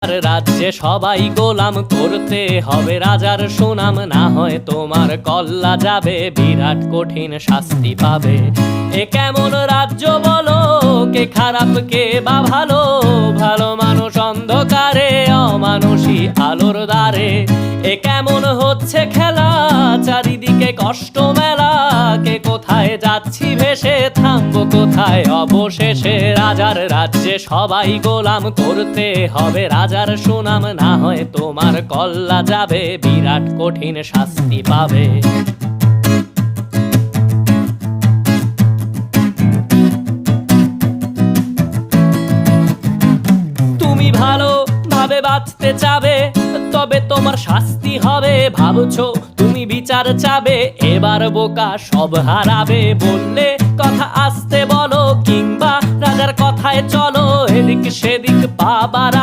রাজ্যে সবাই গোলাম করতে হবে রাজার সুনাম, না হয় তোমার কল্লা যাবে, বিরাট কঠিন শাস্তি পাবে। এ কেমন রাজ্য বলো, কে খারাপ কে বা ভালো, ভালো মানুষ অন্ধকারে, অমানুষী আলোর দ্বারে। এ কেমন হচ্ছে খেলা, চারিদিকে কষ্ট মেলা, কে কোথায় যাচ্ছি ভেসে, থামবো কোথায় অবশেষে। রাজার রাজ্যে সবাই গোলাম করতে হবে রাজার সুনাম, না হয় তোমার কল্লা যাবে, বিরাট কঠিন শাস্তি পাবে। তুমি ভালো ভাবে বাঁচতে চাবে, তবে তোমার শাস্তি হবে। ভাবছো তুমি বিচার চাবে, এবার বোকা সব হারাবে। বললে কথা আসতে বলো, কিংবা রাজার কথায় চলো, এদিক সেদিক পা বাড়াও।